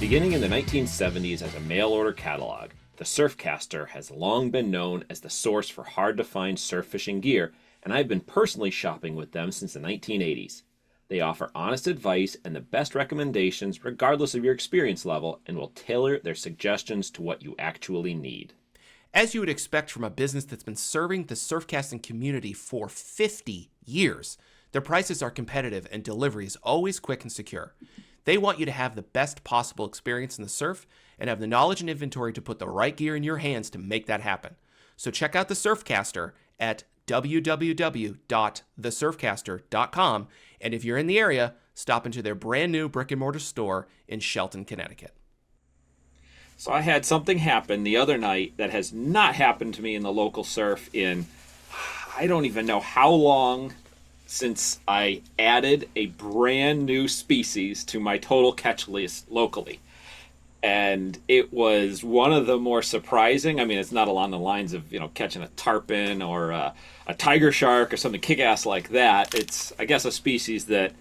Beginning in the 1970s as a mail-order catalog, the Surfcaster has long been known as the source for hard-to-find surf fishing gear, and I've been personally shopping with them since the 1980s. They offer honest advice and the best recommendations regardless of your experience level, and will tailor their suggestions to what you actually need. As you would expect from a business that's been serving the surfcasting community for 50 years, their prices are competitive and delivery is always quick and secure. They want you to have the best possible experience in the surf and have the knowledge and inventory to put the right gear in your hands to make that happen. So check out the Surfcaster at www.thesurfcaster.com, and if you're in the area, stop into their brand new brick and mortar store in Shelton, Connecticut. So I had something happen the other night that has not happened to me in the local surf in, I don't even know how long, since I added a brand new species to my total catch list locally. And it was one of the more surprising. I mean, it's not along the lines of, catching a tarpon or a tiger shark or something kick-ass like that. It's, I guess, a species that,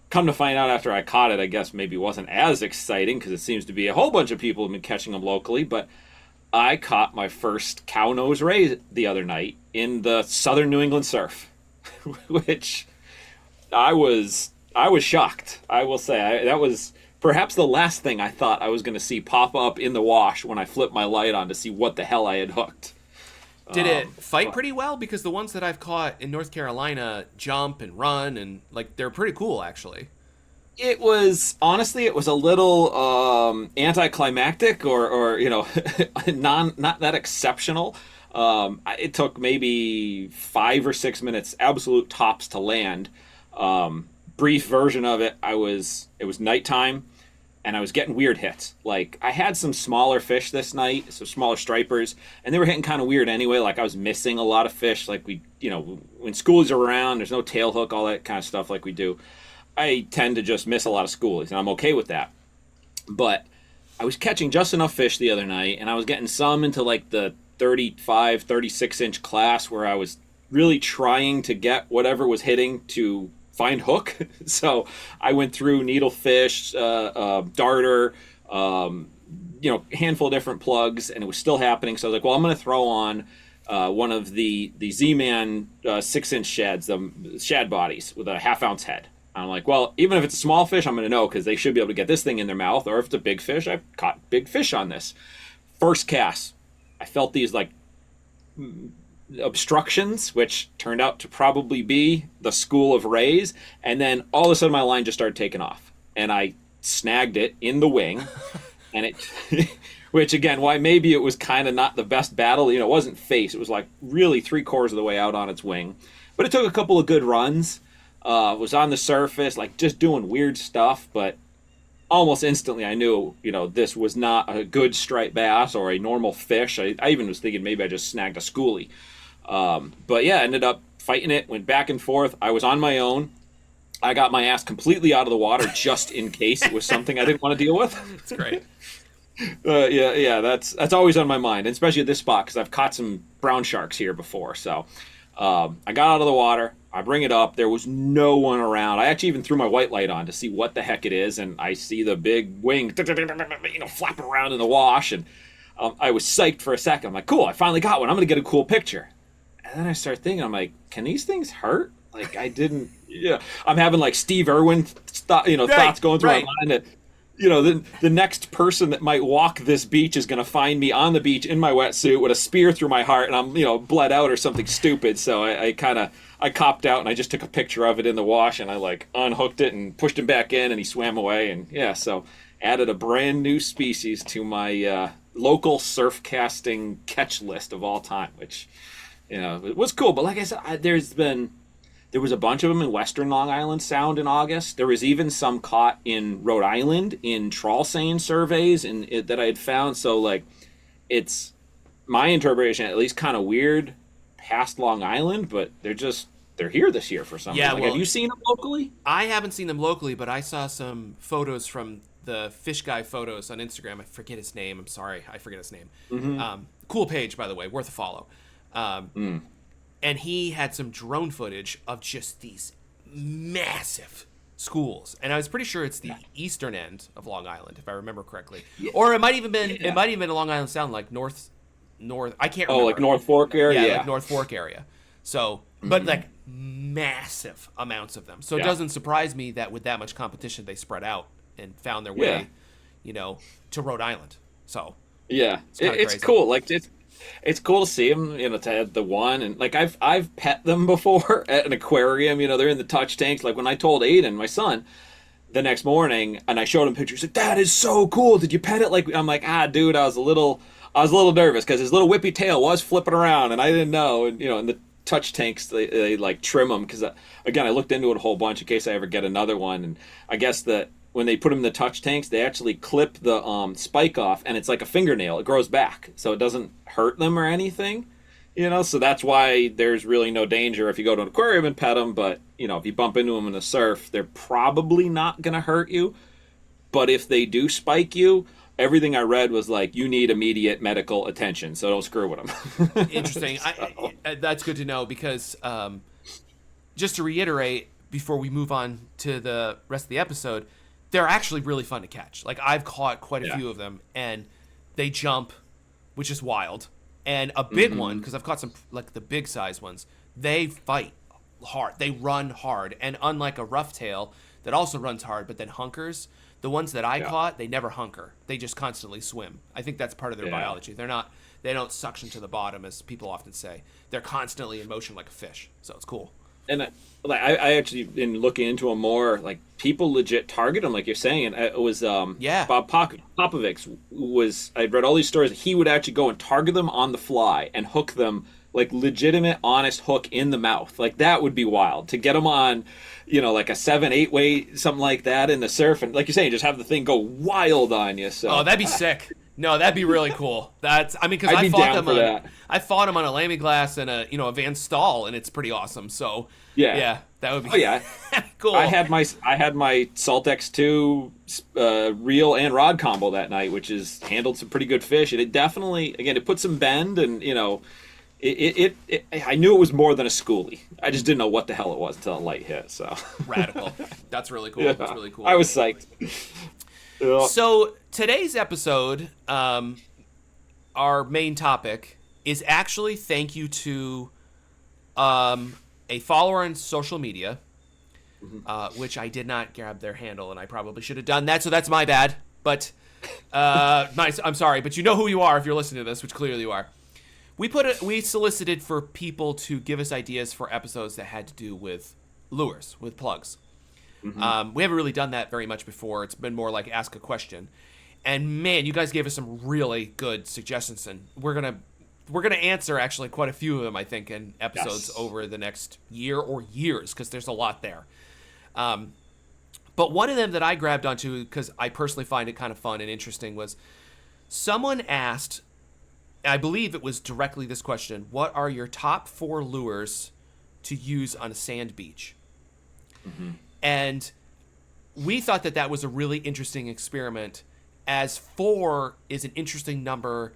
come to find out after I caught it, I guess maybe wasn't as exciting because it seems to be a whole bunch of people have been catching them locally. But I caught my first cow nose ray the other night in the southern New England surf, which I was shocked. I will say that was perhaps the last thing I thought I was going to see pop up in the wash when I flipped my light on to see what the hell I had hooked. Did it fight pretty well? Because the ones that I've caught in North Carolina jump and run and they're pretty cool actually. It was a little anticlimactic or not that exceptional. It took maybe 5 or 6 minutes, absolute tops, to land. Brief version of it, it was nighttime, and I was getting weird hits. Like, I had some smaller fish this night, some smaller stripers, and they were hitting kind of weird anyway. Like, I was missing a lot of fish. Like, when schoolies are around, there's no tail hook, all that kind of stuff like we do. I tend to just miss a lot of schoolies, and I'm okay with that. But I was catching just enough fish the other night, and I was getting some into like the 35, 36-inch class where I was really trying to get whatever was hitting to find hook. So I went through needlefish, darter, handful of different plugs, and it was still happening. So I was like, well, I'm going to throw on one of the Z-Man 6-inch shads, the shad bodies with a half-ounce head. I'm like, well, even if it's a small fish, I'm going to know because they should be able to get this thing in their mouth. Or if it's a big fish, I've caught big fish on this. First cast, I felt these like obstructions, which turned out to probably be the school of rays, and then all of a sudden my line just started taking off, and I snagged it in the wing, and it which again, why maybe it was kind of not the best battle. It wasn't face, it was like really 3/4 of the way out on its wing, but it took a couple of good runs. Was on the surface, like just doing weird stuff, but almost instantly I knew, this was not a good striped bass or a normal fish. I even was thinking maybe I just snagged a schoolie. But yeah, ended up fighting it, went back and forth. I was on my own. I got my ass completely out of the water just in case it was something I didn't want to deal with. That's great. Yeah, that's always on my mind, especially at this spot because I've caught some brown sharks here before. So I got out of the water. I bring it up. There was no one around. I actually even threw my white light on to see what the heck it is, and I see the big wing, flapping around in the wash, and I was psyched for a second. I'm like, cool, I finally got one. I'm going to get a cool picture. And then I start thinking, I'm like, can these things hurt? Like, I didn't, I'm having like Steve Irwin, thoughts going through my mind that, the next person that might walk this beach is going to find me on the beach in my wetsuit with a spear through my heart, and I'm, bled out or something stupid. So I copped out, and I just took a picture of it in the wash, and I like unhooked it and pushed him back in, and he swam away. And yeah, so added a brand new species to my local surf casting catch list of all time, which, it was cool. But like I said, there was a bunch of them in Western Long Island Sound in August. There was even some caught in Rhode Island in trawl seine surveys that I had found. So like, it's my interpretation, at least kind of weird past Long Island, but they're here this year for some reason. Have you seen them locally? I haven't seen them locally, but I saw some photos from the Fish Guy photos on Instagram. I forget his name. I'm sorry. I forget his name. Mm-hmm. Cool page, by the way. Worth a follow. And he had some drone footage of just these massive schools, and I was pretty sure it's the eastern end of Long Island, if I remember correctly, Yeah. or it might even been Long Island Sound, like north. I can't remember. Oh, like North Fork area. Yeah, like North Fork area. So, but like massive amounts of them. So it doesn't surprise me that with that much competition, they spread out and found their way, to Rhode Island. So yeah, it's cool. Like it's cool to see them, to have the one, and like I've pet them before at an aquarium. They're in the touch tanks. Like when I told Aiden, my son, the next morning, and I showed him pictures. He's like, "That is so cool. Did you pet it?" Like I'm like, dude, I was a little nervous because his little whippy tail was flipping around, and I didn't know. And in the touch tanks, they like trim them because again, I looked into it a whole bunch in case I ever get another one, and I guess that. When they put them in the touch tanks, they actually clip the spike off, and it's like a fingernail. It grows back, so it doesn't hurt them or anything, So that's why there's really no danger if you go to an aquarium and pet them. But, if you bump into them in the surf, they're probably not going to hurt you. But if they do spike you, everything I read was like, you need immediate medical attention, so don't screw with them. Interesting. That's good to know because just to reiterate, before we move on to the rest of the episode, they're actually really fun to catch. Like I've caught quite a few of them, and they jump, which is wild. And a big one, because I've caught some like the big size ones, they fight hard. They run hard, and unlike a rough tail that also runs hard but then hunkers, the ones that I caught, they never hunker. They just constantly swim. I think that's part of their biology. They don't suction to the bottom as people often say. They're constantly in motion like a fish. So it's cool. And I actually, in looking into them more, like people legit target them, like you're saying. It was Bob Popovic was. I'd read all these stories. He would actually go and target them on the fly and hook them, like legitimate, honest hook in the mouth. Like that would be wild to get them on, like a 7-8 weight, something like that in the surf, and like you're saying, just have the thing go wild on you. So that'd be sick. No, that'd be really cool. Because I fought them on a Lamy Glass and a Van Stahl, and it's pretty awesome. So yeah, that would be cool. I had my Salt X2 reel and rod combo that night, which is handled some pretty good fish, and it definitely it put some bend, and it I knew it was more than a schoolie. I just didn't know what the hell it was until a light hit. So radical. That's really cool. Yeah. That's really cool. I was psyched. So today's episode, our main topic is actually thank you to a follower on social media, which I did not grab their handle, and I probably should have done that, so that's my bad. But I'm sorry, but you know who you are if you're listening to this, which clearly you are. We solicited for people to give us ideas for episodes that had to do with lures, with plugs. We haven't really done that very much before. It's been more like ask a question. And man, you guys gave us some really good suggestions, and we're gonna answer actually quite a few of them, I think, in episodes over the next year or years, because there's a lot there. But one of them that I grabbed onto, because I personally find it kind of fun and interesting, was someone asked, I believe it was directly this question: what are your top 4 lures to use on a sand beach? And we thought that was a really interesting experiment, as 4 is an interesting number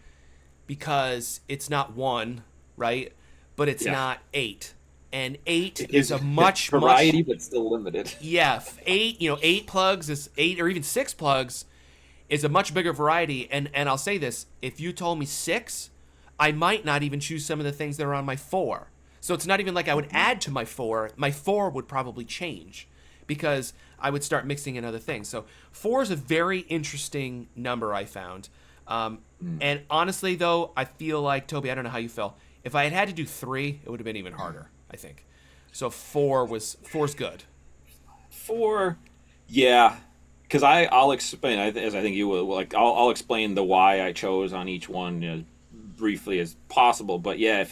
because it's not 1, right? But it's not 8. And 8 is a much variety, but still limited. Yeah, 8 plugs is 8, or even 6 plugs is a much bigger variety. And I'll say this: if you told me 6, I might not even choose some of the things that are on my 4. So it's not even like I would add to my 4. My 4 would probably change, because I would start mixing in other things. So 4 is a very interesting number, I found. And honestly, though, I feel like, Toby, I don't know how you feel. If I had to do 3, it would have been even harder, I think. So 4's good. 4, yeah. Because I'll explain, as I think you will. Like I'll explain the why I chose on each one as briefly as possible. But yeah,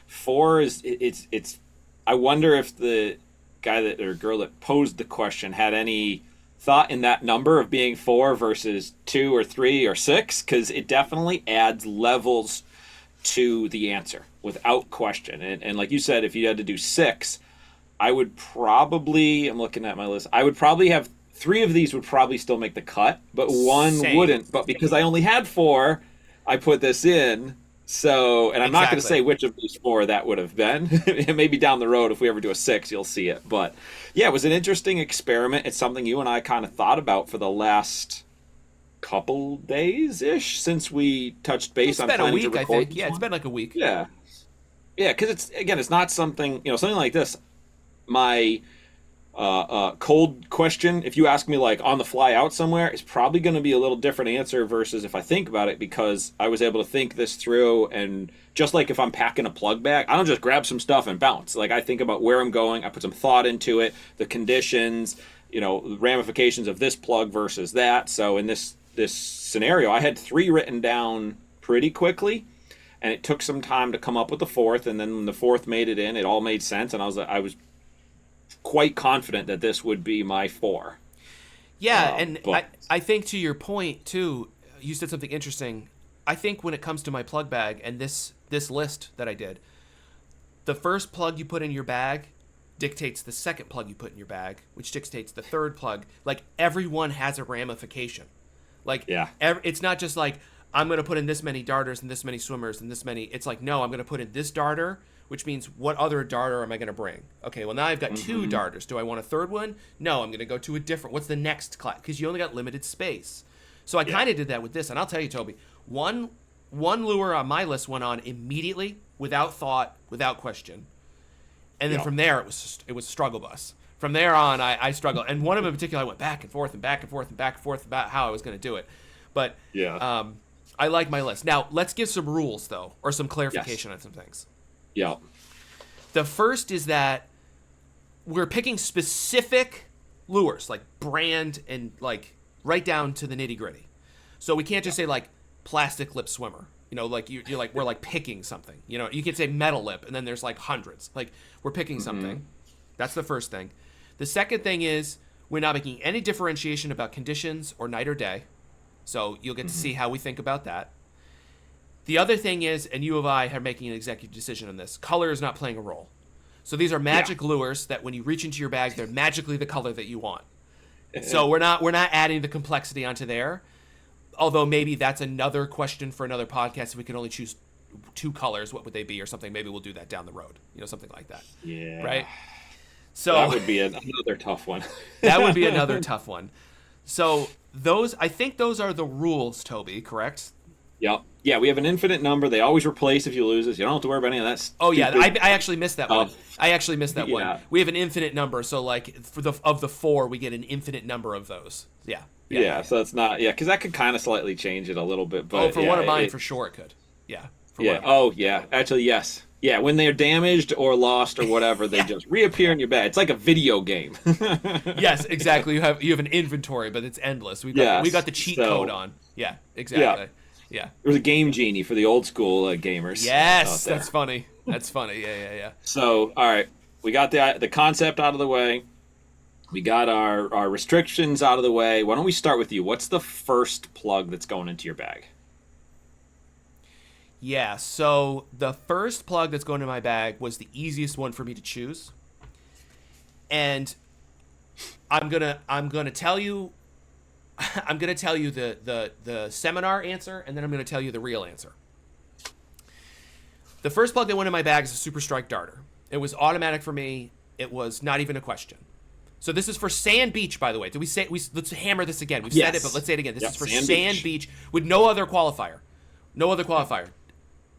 4 is it's. I wonder if the guy or girl that posed the question had any thought in that number of being 4 versus 2 or 3 or 6, because it definitely adds levels to the answer without question. And like you said, if you had to do 6, I would probably, I'm looking at my list, I would probably have 3 of these would probably still make the cut, but 1 wouldn't. But because I only had 4, I put this in. So, and I'm not going to Exactly. say which of these four that would have been. Maybe down the road, if we ever do a six, you'll see it. But yeah, it was an interesting experiment. It's something you and I kind of thought about for the last couple days ish since we touched base It's on been a planning to week, I record think. this Yeah, it's one. been like a week. Yeah, yeah, because it's not something something like this. My cold question, if you ask me like on the fly out somewhere, is probably going to be a little different answer versus if I think about it, because I was able to think this through. And just like if I'm packing a plug bag, I don't just grab some stuff and bounce. Like I think about where I'm going, I put some thought into it, the conditions, the ramifications of this plug versus that. So in this scenario, I had three written down pretty quickly, and it took some time to come up with the fourth. And then when the fourth made it in, it all made sense, and I was quite confident that this would be my four. Yeah, and But I think to your point too, you said something interesting. I think when it comes to my plug bag and this list that I did, the first plug you put in your bag dictates the second plug you put in your bag, which dictates the third plug. Like everyone has a ramification. Like yeah, it's not just like I'm going to put in this many darters and this many swimmers and this many. It's like, no, I'm going to put in this darter, which means what other darter am I going to bring? Okay, well, now I've got two darters. Do I want a third one? No, I'm going to go to a different. What's the next class? Because you only got limited space. So I kind of did that with this. And I'll tell you, Toby, one lure on my list went on immediately, without thought, without question. And then from there, it was a struggle bus. From there on, I struggled. And one of them in particular, I went back and forth and back and forth and back and forth about how I was going to do it. But yeah, I like my list. Now, let's give some rules, though, or some clarification on some things. yeah, The first is that we're picking specific lures, like brand and like right down to the nitty gritty. So we can't just say like plastic lip swimmer. Like you're like we're like picking something. You can say metal lip, and then there's like hundreds. Like we're picking something. That's the first thing. The second thing is we're not making any differentiation about conditions or night or day. So you'll get to see how we think about that. The other thing is, and U of I are making an executive decision on this, color is not playing a role. So these are magic lures that when you reach into your bag, they're magically the color that you want. So we're not adding the complexity onto there. Although maybe that's another question for another podcast. If we could only choose two colors, what would they be or something? Maybe we'll do that down the road. Something like that. yeah. Right? So That would be another tough one. that would be another tough one. So I think those are the rules, Toby, correct? Yep. Yeah, we have an infinite number. They always replace if you lose us. You don't have to worry about any of that. Oh yeah, stupid I actually missed that one. I actually missed that one. Yeah. We have an infinite number, so like of the four, we get an infinite number of those. Yeah. Yeah, so it's not because that could kind of slightly change it a little bit. But for one of mine, for sure it could. Yeah. For one Yeah. of mine. Oh yeah. Actually, yes. Yeah. When they're damaged or lost or whatever, they just reappear in your bag. It's like a video game. Yes, exactly. You have an inventory, but it's endless. We got the cheat code on. Yeah. Exactly. Yeah. There was a game genie for the old school gamers. Yes, out there. that's funny. That's funny. Yeah. So, all right, we got the concept out of the way. We got our restrictions out of the way. Why don't we start with you? What's the first plug that's going into your bag? Yeah, so the first plug that's going in my bag was the easiest one for me to choose. And I'm gonna tell you the seminar answer, and then I'm gonna tell you the real answer. The first plug that went in my bag is a Super Strike Darter. It was automatic for me. It was not even a question. So this is for Sand Beach, by the way. Let's hammer this again. We've said it, but let's say it again. This is for Sand Beach with no other qualifier. No other qualifier.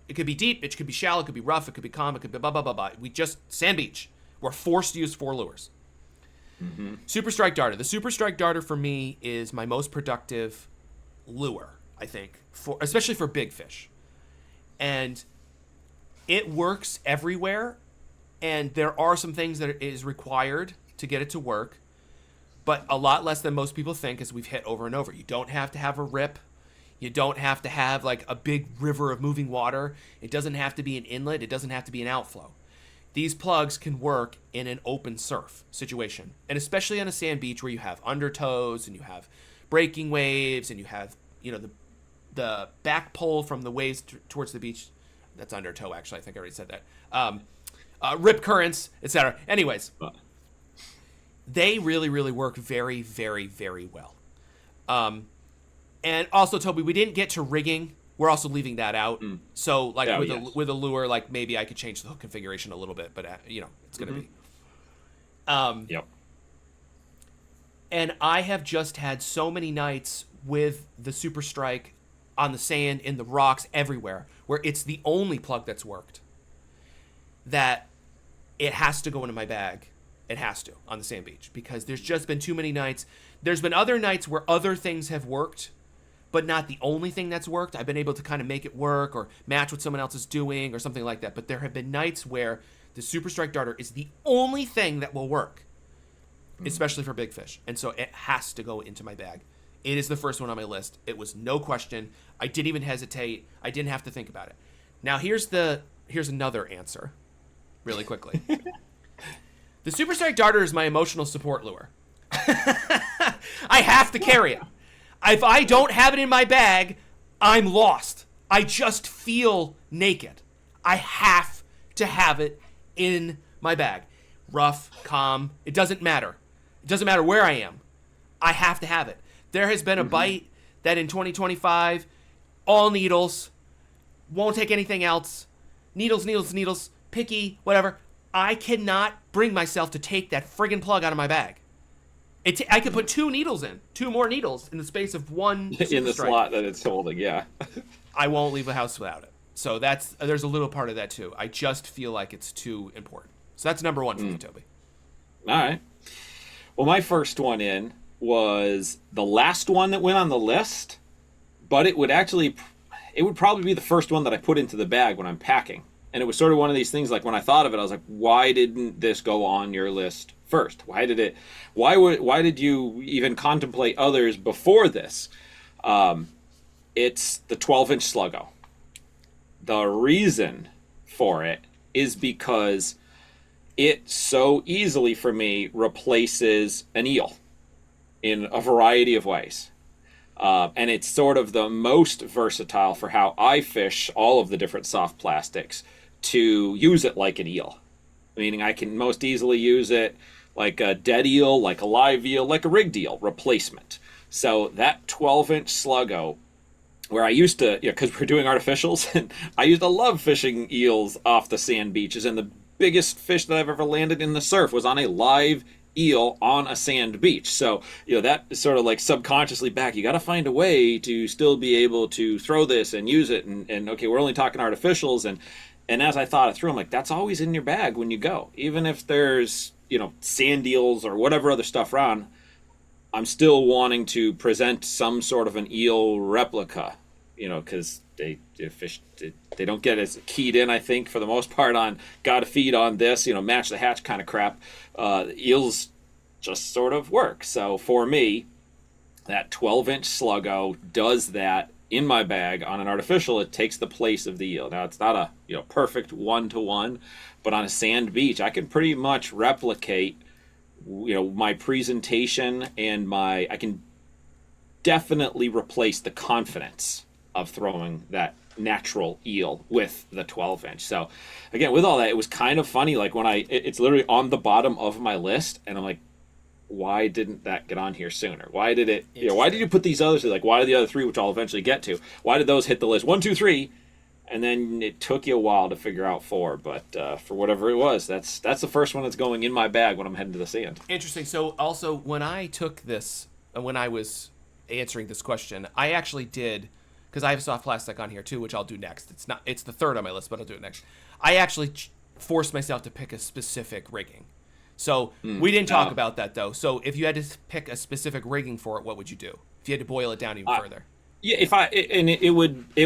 It could be deep, it could be shallow, it could be rough, it could be calm, it could be blah, blah, blah, blah. Sand Beach. We're forced to use 4 lures. Super Strike Darter. The Super Strike Darter for me is my most productive lure, I think, especially for big fish. And it works everywhere, and there are some things that is required to get it to work, but a lot less than most people think, as we've hit over and over. You don't have to have a rip. You don't have to have like a big river of moving water. It doesn't have to be an inlet. It doesn't have to be an outflow. These plugs can work in an open surf situation, and especially on a sand beach where you have undertows and you have breaking waves and you have the back pull from the waves towards the beach. That's undertow, actually. I think I already said that. Rip currents, etc. Anyways, they really, really work very, very, very well. And also, Toby, we didn't get to rigging we're also leaving that out. So like with a lure, like maybe I could change the hook configuration a little bit, but it's going to be. Yep. And I have just had so many nights with the Super Strike on the sand, in the rocks, everywhere, where it's the only plug that's worked, that it has to go into my bag. It has to, on the sand beach, because there's just been too many nights. There's been other nights where other things have worked, but not the only thing that's worked. I've been able to kind of make it work or match what someone else is doing or something like that. But there have been nights where the Super Strike Darter is the only thing that will work, especially for big fish. And so it has to go into my bag. It is the first one on my list. It was no question. I didn't even hesitate. I didn't have to think about it. Now here's another answer, really quickly. The Super Strike Darter is my emotional support lure. I have to carry it. If I don't have it in my bag, I'm lost. I just feel naked. I have to have it in my bag. Rough, calm, it doesn't matter. It doesn't matter where I am. I have to have it. There has been a bite that in 2025, all needles, won't take anything else. Needles, needles, needles, picky, whatever. I cannot bring myself to take that friggin' plug out of my bag. I could put two more needles in the space of one in the slot that it's holding. Yeah. I won't leave the house without it. So there's a little part of that too. I just feel like it's too important. So that's number one for me, Toby. All right. Well, my first one in was the last one that went on the list, but it would probably be the first one that I put into the bag when I'm packing. And it was sort of one of these things, like when I thought of it, I was like, why didn't this go on your list first? Why did you even contemplate others before this? It's the 12-inch Sluggo. The reason for it is because it so easily, for me, replaces an eel in a variety of ways. And it's sort of the most versatile for how I fish all of the different soft plastics to use it like an eel. Meaning I can most easily use it like a dead eel, like a live eel, like a rigged eel replacement. So that 12-inch Sluggo, where I used to, because we're doing artificials, and I used to love fishing eels off the sand beaches, and the biggest fish that I've ever landed in the surf was on a live eel on a sand beach. So, that is sort of like subconsciously back. You got to find a way to still be able to throw this and use it. And okay, we're only talking artificials. And as I thought it through, I'm like, that's always in your bag when you go. Even if there's, sand eels or whatever other stuff around, I'm still wanting to present some sort of an eel replica, because they don't get as keyed in, I think, for the most part on gotta feed on this, match the hatch kind of crap. Eels just sort of work. So for me, that 12-inch Sluggo does that in my bag. On an artificial, it takes the place of the eel. Now, it's not a perfect one-to-one, but on a sand beach, I can pretty much replicate my presentation and I can definitely replace the confidence of throwing that natural eel with the 12-inch. So again, with all that, it was kind of funny, like when it's literally on the bottom of my list, and I'm like, why didn't that get on here sooner? Why did it, why did you put these others, like why did the other three, which I'll eventually get to, why did those hit the list 1, 2, 3, and then it took you a while to figure out 4, but for whatever it was, that's the first one that's going in my bag when I'm heading to the sand. Interesting. So also, when I took this, when I was answering this question, I actually did, because I have soft plastic on here too, which I'll do next. It's the third on my list, but I'll do it next. I actually forced myself to pick a specific rigging. So we didn't talk about that though. So if you had to pick a specific rigging for it, what would you do? If you had to boil it down even further? Yeah, it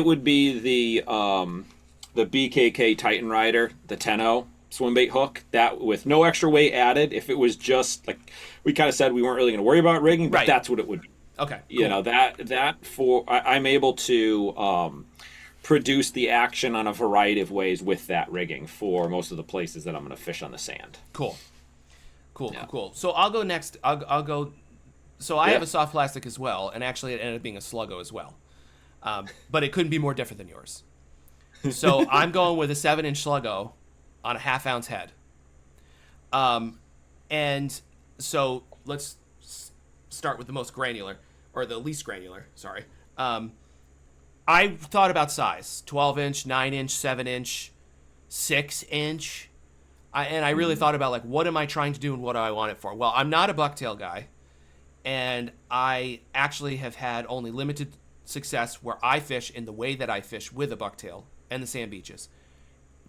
would be the BKK Titan Rider, the 10-0 swim bait hook, that with no extra weight added. If it was just like we kind of said, we weren't really going to worry about rigging, but that's what it would be. Okay. Cool. I'm able to produce the action on a variety of ways with that rigging for most of the places that I'm going to fish on the sand. Cool. So I'll go next. I'll go. So I have a soft plastic as well, and actually it ended up being a Sluggo as well. But it couldn't be more different than yours. So I'm going with a 7-inch Sluggo on a 1/2 ounce head. And so let's start with the most granular, or the least granular, sorry. I thought about size: 12-inch, 9-inch, 7-inch, 6-inch. I really thought about, like, what am I trying to do and what do I want it for? Well, I'm not a bucktail guy, and I actually have had only limited success where I fish in the way that I fish with a bucktail and the sand beaches,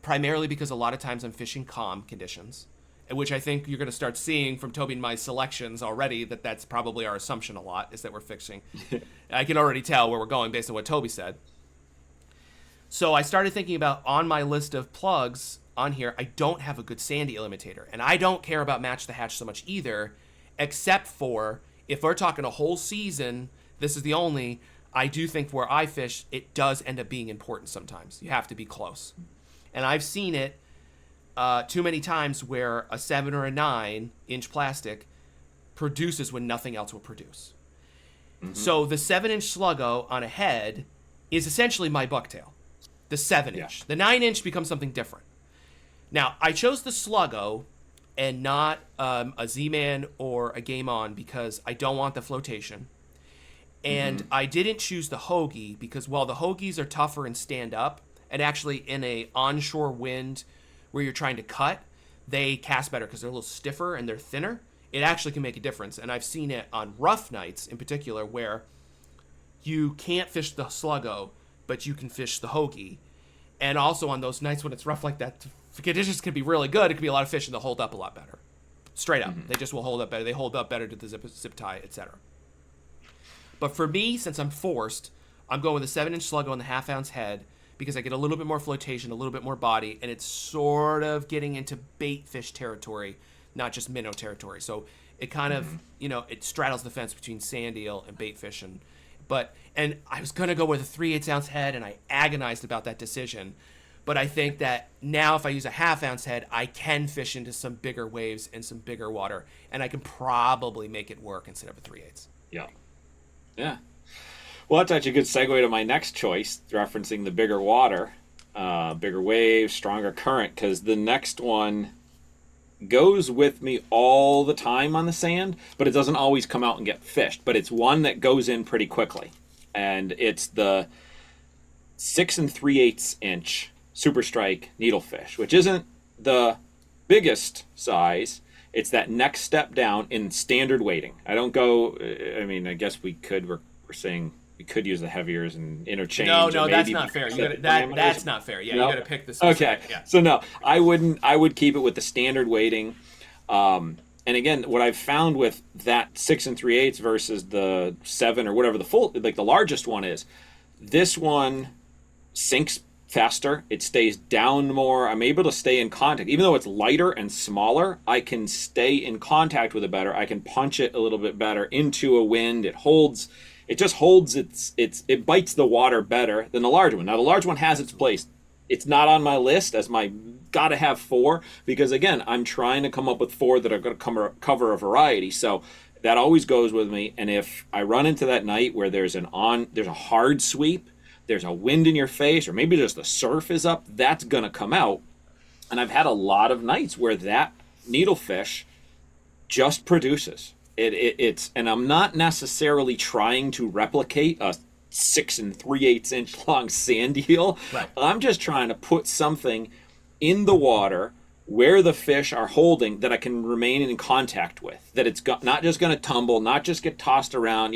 primarily because a lot of times I'm fishing calm conditions, which I think you're going to start seeing from Toby and my selections already, that's probably our assumption a lot, is that we're fishing. I can already tell where we're going based on what Toby said. So I started thinking about, on my list of plugs on here, I don't have a good sandy imitator. And I don't care about Match the Hatch so much either, except for if we're talking a whole season, this is the only, I do think where I fish, it does end up being important sometimes. You have to be close. And I've seen it too many times where a 7 or a 9-inch plastic produces when nothing else will produce. Mm-hmm. So the 7-inch Sluggo on a head is essentially my bucktail. The 7-inch. Yeah. The 9-inch becomes something different. Now, I chose the Sluggo and not a Z-Man or a Game On because I don't want the flotation. And I didn't choose the Hoagie because while the Hoagies are tougher and stand up, and actually in a onshore wind where you're trying to cut, they cast better because they're a little stiffer and they're thinner. It actually can make a difference. And I've seen it on rough nights in particular where you can't fish the Sluggo, but you can fish the Hoagie. And also on those nights when it's rough like that, the conditions can be really good. It could be a lot of fish and they'll hold up a lot better. Straight up. They just will hold up better. They hold up better to the zip tie, etc. But for me, since I'm forced, I'm going with a 7-inch Sluggo on the half-ounce head because I get a little bit more flotation, a little bit more body, and it's sort of getting into bait fish territory, not just minnow territory. So it kind of, it straddles the fence between sand eel and bait fish. And I was going to go with a 3/8-ounce head, and I agonized about that decision. But I think that now if I use a half-ounce head, I can fish into some bigger waves and some bigger water, and I can probably make it work instead of a 3/8. Yeah. Yeah. Well, that's actually a good segue to my next choice, referencing the bigger water, bigger waves, stronger current, because the next one goes with me all the time on the sand, but it doesn't always come out and get fished. But it's one that goes in pretty quickly, and it's the 6 3/8 inch Super Strike needlefish, which isn't the biggest size. It's that next step down in standard weighting. I don't go. I mean, I guess we could. We're saying we could use the heaviers and interchange. No, that's not fair. That's not fair. Yeah, no? You got to pick the specific. Okay. Yeah. So no, I wouldn't. I would keep it with the standard weighting. And again, what I've found with that 6 3/8 versus the 7 or whatever the full, like the largest one is, this one sinks faster. It stays down more. I'm able to stay in contact. Even though it's lighter and smaller, I can stay in contact with it better. I can punch it a little bit better into a wind. It just holds it bites the water better than the large one. Now the large one has its place. It's not on my list as my gotta have 4 because again, I'm trying to come up with 4 that are going to cover a variety. So that always goes with me. And if I run into that night where there's a hard sweep, there's a wind in your face, or maybe just the surf is up, that's going to come out. And I've had a lot of nights where that needlefish just produces. It's and I'm not necessarily trying to replicate a 6 3/8 inch long sand eel. Right. I'm just trying to put something in the water where the fish are holding that I can remain in contact with, that it's not just going to tumble, not just get tossed around.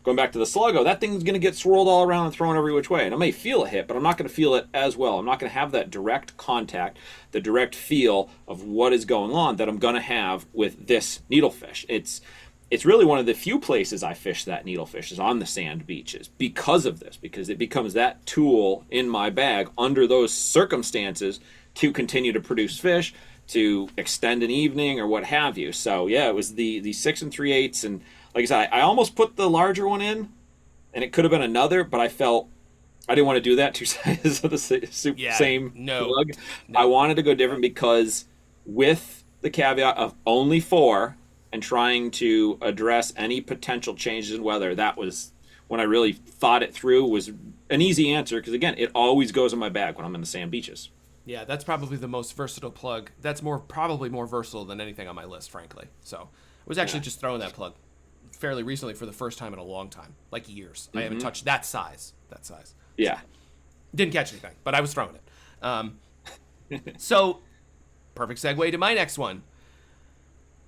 Going back to the Sluggo, that thing's going to get swirled all around and thrown every which way. And I may feel a hit, but I'm not going to feel it as well. I'm not going to have that direct contact, the direct feel of what is going on that I'm going to have with this needlefish. It's really one of the few places I fish that needlefish is on the sand beaches because of this, because it becomes that tool in my bag under those circumstances to continue to produce fish, to extend an evening or what have you. So yeah, it was the 6 3/8, and like I said, I almost put the larger one in, and it could have been another, but I felt I didn't want to do that 2 sizes of the same plug. No. I wanted to go different because with the caveat of only 4 and trying to address any potential changes in weather, that was when I really thought it through, was an easy answer because again, it always goes in my bag when I'm in the sand beaches. Yeah, that's probably the most versatile plug. That's probably more versatile than anything on my list, frankly. So I was actually just throwing that plug. fairly recently for the first time in a long time, like years. I haven't touched that size. Yeah. Didn't catch anything, but I was throwing it. So, perfect segue to my next one.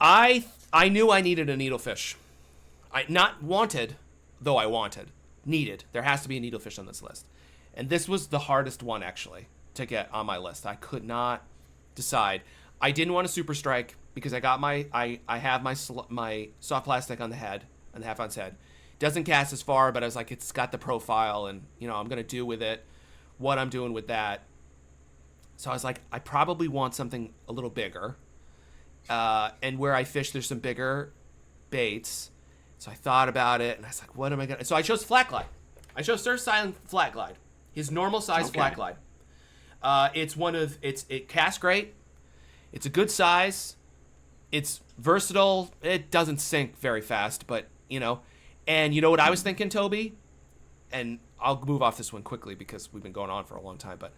I knew I needed a needlefish. Not wanted, though I wanted. Needed. There has to be a needlefish on this list. And this was the hardest one, actually, to get on my list. I could not decide. I didn't want a super strike because I got I have my soft plastic on the head, on the half ounce head. Doesn't cast as far, but I was like, it's got the profile, and I'm gonna do with it what I'm doing with that. So I was like, I probably want something a little bigger. And where I fish, there's some bigger baits. So I thought about it, and I was like, what am I gonna? So I chose flat glide. I chose Surf Silent Flat Glide, his normal size flat glide. It casts great. It's a good size. It's versatile. It doesn't sink very fast, but And you know what I was thinking, Toby? And I'll move off this one quickly because we've been going on for a long time, but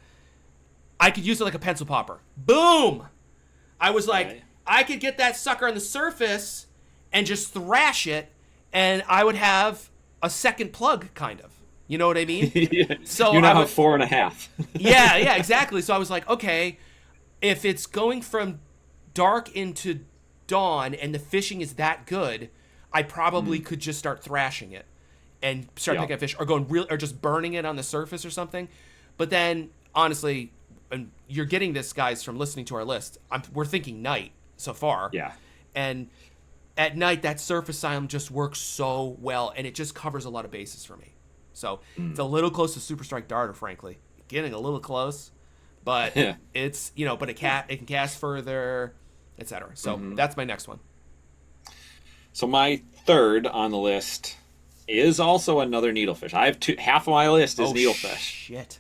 I could use it like a pencil popper. Boom! I was like, right. I could get that sucker on the surface and just thrash it, and I would have a second plug, kind of. You know what I mean? Yeah. So you now have 4.5. yeah, exactly. So I was like, okay, if it's going from dark into dawn and the fishing is that good, I probably could just start thrashing it and start picking up fish, or or just burning it on the surface or something. But then, honestly, and you're getting this, guys, from listening to our list. We're thinking night so far. Yeah. And at night, that surface silent just works so well, and it just covers a lot of bases for me. So it's a little close to Super Strike Darter, frankly. Getting a little close, but it's but it can cast further, etc. So that's my next one. So my third on the list is also another needlefish. I have half of my list is needlefish. Shit.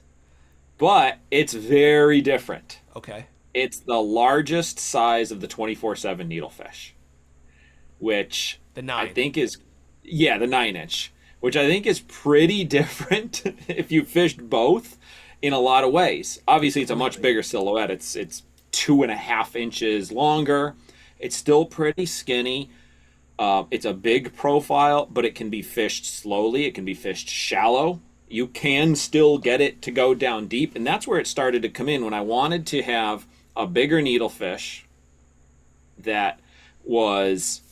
But it's very different. Okay. It's the largest size of the 24/7 needlefish, which the 9. I think is the 9-inch, which I think is pretty different if you fished both in a lot of ways. Obviously, it's a much bigger silhouette. It's 2.5 inches longer. It's still pretty skinny. It's a big profile, but it can be fished slowly. It can be fished shallow. You can still get it to go down deep, and that's where it started to come in when I wanted to have a bigger needlefish that was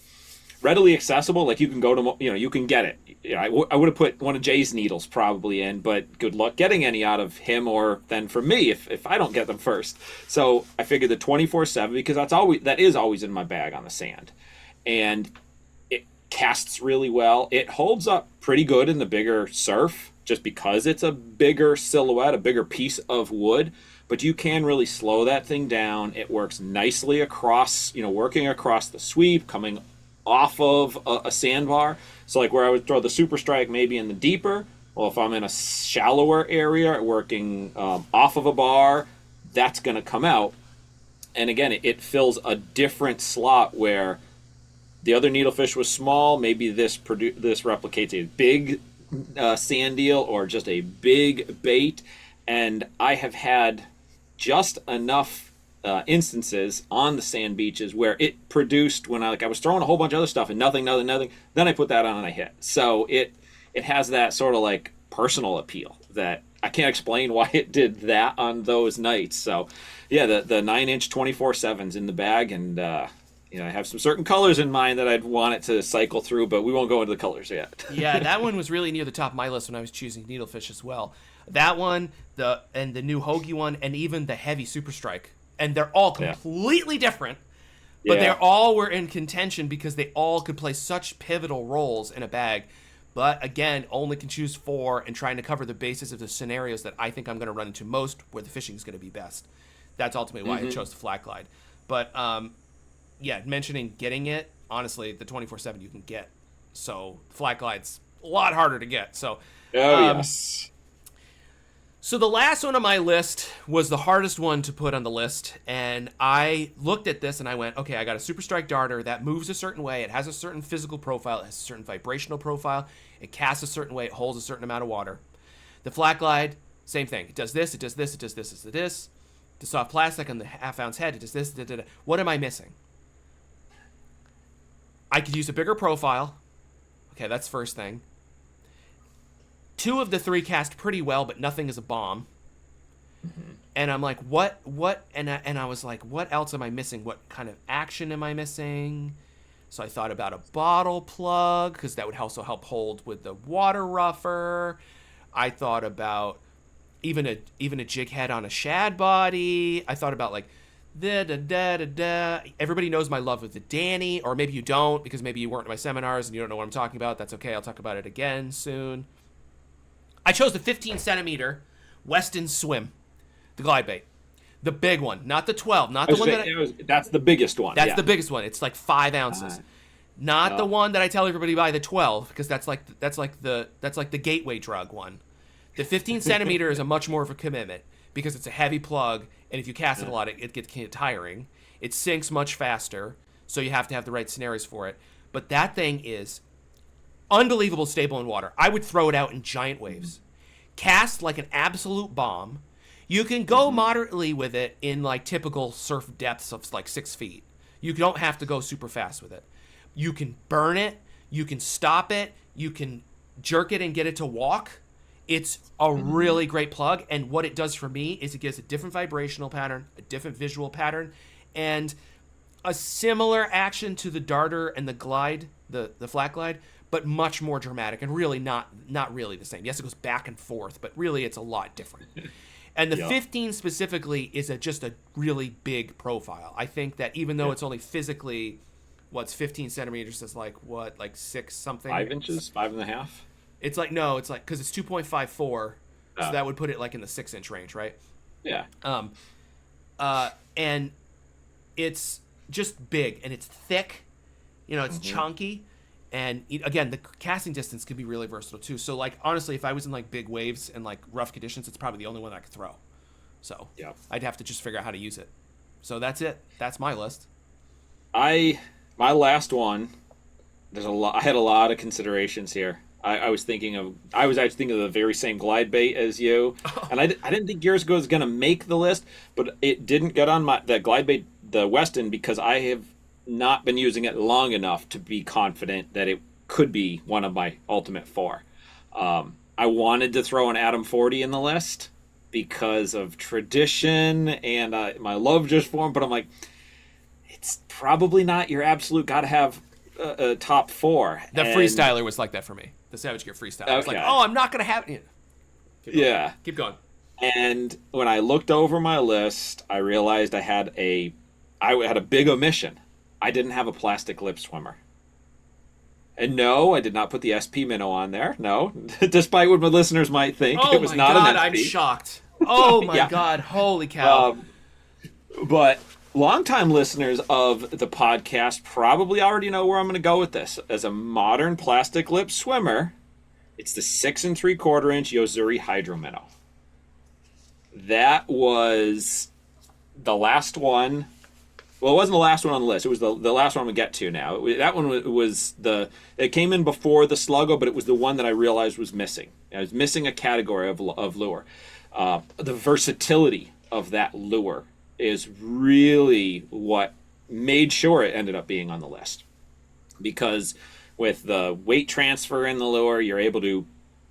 readily accessible. Like you can go to, you can get it. I would have put one of Jay's needles probably in, but good luck getting any out of him or then from me if I don't get them first. So I figured the 24/7, because that is always in my bag on the sand, and it casts really well. It holds up pretty good in the bigger surf, just because it's a bigger silhouette, a bigger piece of wood, but you can really slow that thing down. It works nicely across, working across the sweep, coming off of a sandbar. So like where I would throw the Super Strike maybe in the deeper, well, if I'm in a shallower area working off of a bar, that's going to come out. And again, it fills a different slot where the other needlefish was small. Maybe this replicates a big sand eel or just a big bait, and I have had just enough instances on the sand beaches where it produced when I was throwing a whole bunch of other stuff and nothing, then I put that on and I hit. So it has that sort of like personal appeal that I can't explain why it did that on those nights. So yeah, the 9-inch 24/7's in the bag, and I have some certain colors in mind that I'd want it to cycle through, but we won't go into the colors yet. Yeah, that one was really near the top of my list when I was choosing needlefish as well. That one, the new Hoagie one, and even the heavy Super Strike. And they're all completely different, but they all were in contention because they all could play such pivotal roles in a bag. But again, only can choose 4 and trying to cover the basis of the scenarios that I think I'm going to run into most where the fishing is going to be best. That's ultimately why I chose the flat glide. But mentioning getting it, honestly, the 24/7 you can get. So flat glide's a lot harder to get. So yes. So the last one on my list was the hardest one to put on the list, and I looked at this and I went, okay, I got a Super Strike Darter that moves a certain way. It has a certain physical profile. It has a certain vibrational profile. It casts a certain way. It holds a certain amount of water. The flat glide, same thing. It does this, it does this, it does this, it does this. The soft plastic on the half-ounce head, it does this, What am I missing? I could use a bigger profile. Okay, that's first thing. 2 of the 3 cast pretty well, but nothing is a bomb. And I'm like, what? And I was like, what else am I missing? What kind of action am I missing? So I thought about a bottle plug, because that would also help hold with the water rougher. I thought about even a jig head on a shad body. I thought about like da. Everybody knows my love with the Danny, or maybe you don't, because maybe you weren't at my seminars and you don't know what I'm talking about. That's okay. I'll talk about it again soon. I chose the 15 centimeter Weston Swim, the glide bait. The big one, not the 12, not the one that's the biggest one. That's the biggest one. It's like 5 ounces. Not the one that I tell everybody to buy, the 12, because that's like the gateway drug one. The 15 centimeter is a much more of a commitment because it's a heavy plug, and if you cast it a lot, it gets kind of tiring. It sinks much faster, so you have to have the right scenarios for it. But that thing is unbelievable stable in water. I would throw it out in giant waves. Cast like an absolute bomb. You can go moderately with it in like typical surf depths of like 6 feet. You don't have to go super fast with it. You can burn it. You can stop it. You can jerk it and get it to walk. It's a really great plug. And what it does for me is it gives a different vibrational pattern, a different visual pattern, and a similar action to the darter and the glide, the flat glide, but much more dramatic and really not really the same. Yes, it goes back and forth, but really it's a lot different. And the 15 specifically is just a really big profile. I think that even though it's only physically, what's 15 centimeters is like, what, like 6 something? 5 inches, 5.5? It's like, no, it's like, because it's 2.54, so that would put it like in the 6-inch range, right? Yeah. And it's just big, and it's thick, it's chunky. And again, the casting distance could be really versatile too. So like, honestly, if I was in like big waves and like rough conditions, it's probably the only one I could throw. So I'd have to just figure out how to use it. So that's it. That's my list. My last one, I had a lot of considerations here. I was actually thinking of the very same glide bait as you, and I didn't think yours was going to make the list, but it didn't get on the glide bait, the Weston, because I have not been using it long enough to be confident that it could be one of my ultimate 4. I wanted to throw an Atom 40 in the list because of tradition and my love just for him, but I'm like, it's probably not your absolute gotta have a top 4. The freestyler was like that for me. The Savage Gear freestyler. Okay. I was like, I'm not gonna have it. Keep going. And when I looked over my list, I realized I had a big omission. I didn't have a plastic lip swimmer. And no, I did not put the SP minnow on there. No, despite what my listeners might think, it was not an SP. I'm shocked. Oh my God, holy cow. But longtime listeners of the podcast probably already know where I'm going to go with this. As a modern plastic lip swimmer, it's the 6 3/4-inch Yozuri Hydro Minnow. That was the last one. Well, it wasn't the last one on the list. It was the last one we get to now. That one was it came in before the Sluggo, but it was the one that I realized was missing. I was missing a category of lure. The versatility of that lure is really what made sure it ended up being on the list. Because with the weight transfer in the lure, you're able to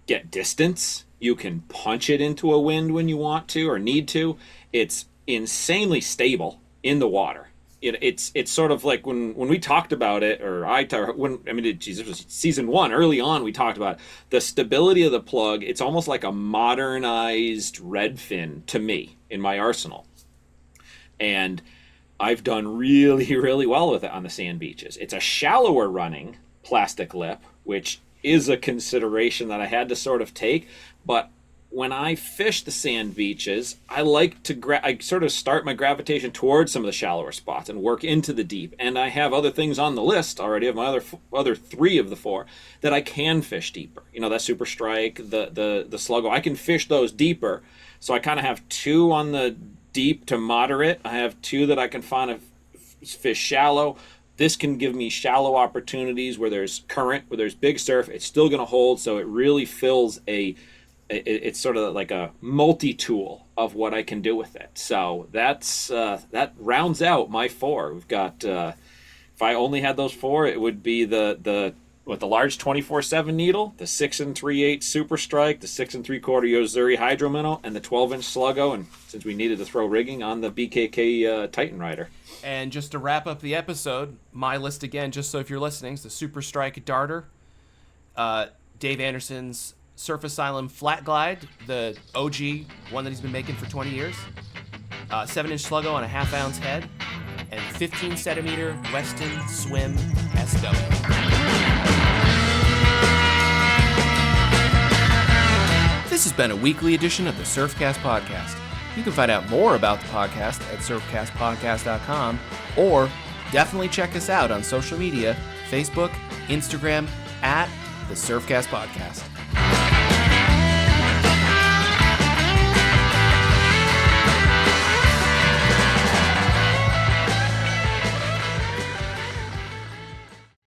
get distance. You can punch it into a wind when you want to or need to. It's insanely stable in the water. It's sort of like when we talked about it, this was season 1, early on, we talked about the stability of the plug. It's almost like a modernized Redfin to me in my arsenal. And I've done really, really well with it on the sand beaches. It's a shallower running plastic lip, which is a consideration that I had to sort of take. But when I fish the sand beaches, I like to I sort of start my gravitation towards some of the shallower spots and work into the deep. And I have other things on the list already of my other 3 of the 4 that I can fish deeper. That Super Strike, the Sluggo, I can fish those deeper. So I kind of have 2 on the deep to moderate. I have 2 that I can find fish shallow. This can give me shallow opportunities where there's current, where there's big surf. It's still going to hold, so it really fills it's sort of like a multi-tool of what I can do with it. So that rounds out my 4. We've got if I only had those 4, it would be the with the large 24/7 needle, the 6 3/8 Super Strike, the 6 3/4 Yozuri Hydro Minnow, and the 12-inch Sluggo. And since we needed to throw rigging on the BKK Titan Rider. And just to wrap up the episode, my list again, just so if you're listening, is the Super Strike Darter, Dave Anderson's Surf Asylum Flat Glide, the OG one that he's been making for 20 years, 7-inch Sluggo on a half-ounce head, and 15-centimeter Weston Swim SW. This has been a weekly edition of the Surfcast Podcast. You can find out more about the podcast at surfcastpodcast.com, or definitely check us out on social media, Facebook, Instagram, at the Surfcast Podcast.